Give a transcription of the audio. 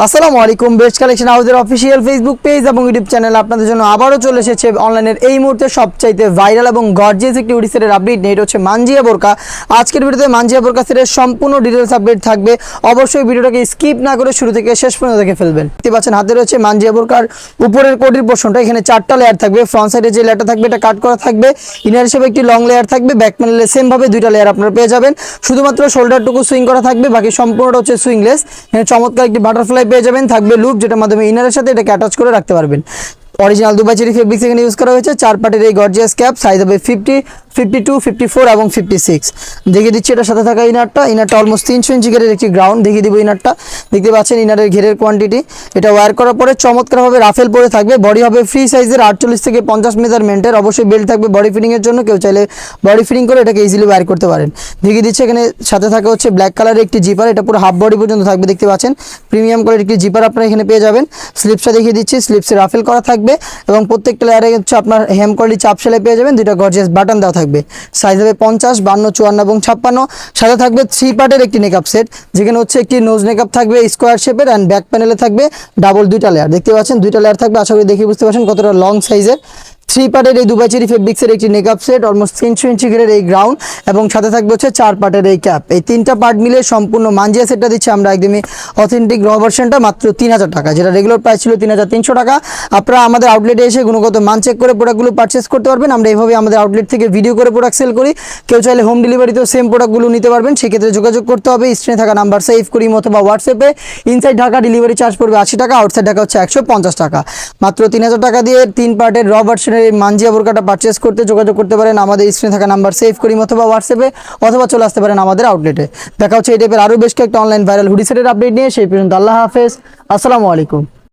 আসসালামু আলাইকুম। Best collection হাউসের অফিসিয়াল ফেসবুক পেজ এবং ইউটিউব চ্যানেল আপনাদের জন্য আবারও চলে এসেছে অনলাইনের এই মুহূর্তে সবচাইতে ভাইরাল এবং গর্জিয়াস একটি উডি সেটের আপডেট নিয়ে। এটা হচ্ছে মানজিয়া বোরকা। আজকের ভিডিওতে মানজিয়া বোরকা সেটের সম্পূর্ণ ডিটেলস আপডেট থাকবে। অবশ্যই ভিডিওটাকে স্কিপ না করে শুরু থেকে শেষ পর্যন্ত দেখে ফেলবেন। দেখতে পাচ্ছেন হাতে রয়েছে মানজিয়া বোরকার উপরের কোটির পোর্শনটা। এখানে 4টা লেয়ার থাকবে। ফ্রন্ট সাইডে যে লেয়ারটা থাকবে এটা কাট করা থাকবে। ইনার হিসেবে একটি লং লেয়ার থাকবে। ব্যাক প্যানেলে সেম ভাবে 2টা লেয়ার আপনারা পেয়ে যাবেন। শুধুমাত্র শোল্ডারটুকু সুইং করা থাকবে, বাকি সম্পূর্ণটা হচ্ছে সুইংলেস। এখানে চমৎকার একটি বাটারফ্লাই পেয়ে যাবেন। থাকবে লুপ, যেটার মাধ্যমে ইনারের সাথে এটাকে অ্যাটাচ করে রাখতে পারবেন। অরিজিনাল দুবাই চেরি ফেব্রিক্স এখানে ইউজ করা হয়েছে। 4 পার্টের এই গর্জিয়াস ক্যাপ, সাইজ হবে 50, 52, 54 এবং 56। দেখিয়ে দিচ্ছি এটার সাথে থাকা ইনারটা অলমোস্ট 300 ইঞ্চি ঘেরের একটি গ্রাউন্ড। দেখিয়ে দিব ইনারটা। দেখতে পাচ্ছেন ইনারের ঘেরের কোয়ান্টিটি। এটা ওয়্যার করার পরে চমৎকারভাবে রাফেল পরে থাকবে। বডি হবে ফ্রি সাইজের 48 থেকে 50 মেজারমেন্টের। অবশ্যই বেল্ট থাকবে বডি ফিটিংয়ের জন্য, কেউ চাইলে বডি ফিটিং করে এটাকে ইজিলি ওয়্যার করতে পারেন। দেখিয়ে দিচ্ছে এখানে সাথে থাকা হচ্ছে ব্ল্যাক কালারের একটি জিপার। এটা পুরো হাফ বডি পর্যন্ত থাকবে। দেখতে পাচ্ছেন প্রিমিয়াম কোয়ালিটির একটি জিপার আপনারা এখানে পেয়ে যাবেন। স্লিপসটা দেখিয়ে দিচ্ছি, স্লিপসে রাফেল করা থাকবে এবং প্রত্যেকটা লেয়ারে হচ্ছে আপনার হেম কোয়ালিটি চাপ সেলাই পেয়ে যাবেন। 2টা গর্জিয়াস বাটন দেওয়া থাকবে। সাইজ হবে 50, 52, 54 এবং 56। সাথে থাকবে 3 পার্টের একটি মেকআপ সেট, যেখানে হচ্ছে একটি নোজ মেকআপ থাকবে স্কোয়ার শেপের অ্যান্ড ব্যাক প্যানেলে থাকবে ডাবল 2টা লেয়ার। দেখতে পাচ্ছেন 2টা লেয়ার থাকবে। আশা করি দেখে বুঝতে পারছেন কতটা লং সাইজের 3 পার্টের এই দুবাই চেরি ফেব্রিক্সের একটি মেকআপ সেট। অলমোস্ট 300 ইঞ্চি ঘেরের এই গ্রাউন্ড এবং সাথে থাকবে হচ্ছে 4 পার্টের এই ক্যাপ। এই 3টা পার্ট মিলে সম্পূর্ণ মানজিয়া সেটটা দিচ্ছে আমরা একদমই অথেন্টিক র ভার্সনটা মাত্র 3000 টাকা, যেটা রেগুলার প্রাইস ছিল 3300 টাকা। আপনারা আমাদের আউটলেটে এসে গুণগত মান চেক করে প্রোডাক্টগুলো পারচেস করতে পারবেন। আমরা এইভাবে আমাদের আউটলেট থেকে ভিডিও করে প্রোডাক্ট সেল করি। কেউ চাইলে হোম ডেলিভারিতেও সেম প্রোডাক্টগুলো নিতে পারবেন। সেক্ষেত্রে যোগাযোগ করতে হবে স্ক্রিনে থাকা নাম্বার সেভ করি অথবা হোয়াটসঅ্যাপে। ইনসাইড ঢাকা ডেলিভারি চার্জ পড়বে 80 টাকা, আউটসাইড ঢাকা হচ্ছে 150 টাকা। মাত্র 3000 টাকা দিয়ে 3 পার্টের র ভার্সনের এই মানজিয়া বোরকাটা পারচেস করতে যোগাযোগ করতে পারেন আমাদের স্ক্রিনে থাকা নাম্বার সেভ করি অথবা হোয়াটসঅ্যাপে, অথবা চলে আসতে পারেন আমাদের আউটলেটে। দেখা হচ্ছে এই টাইপের আরও বেশ কয়েকটা অনলাইন ভাইরাল হুডি সেটের আপডেট নিয়ে। সেই পর্যন্ত আল্লাহ হাফেজ, আসসালামু আলাইকুম।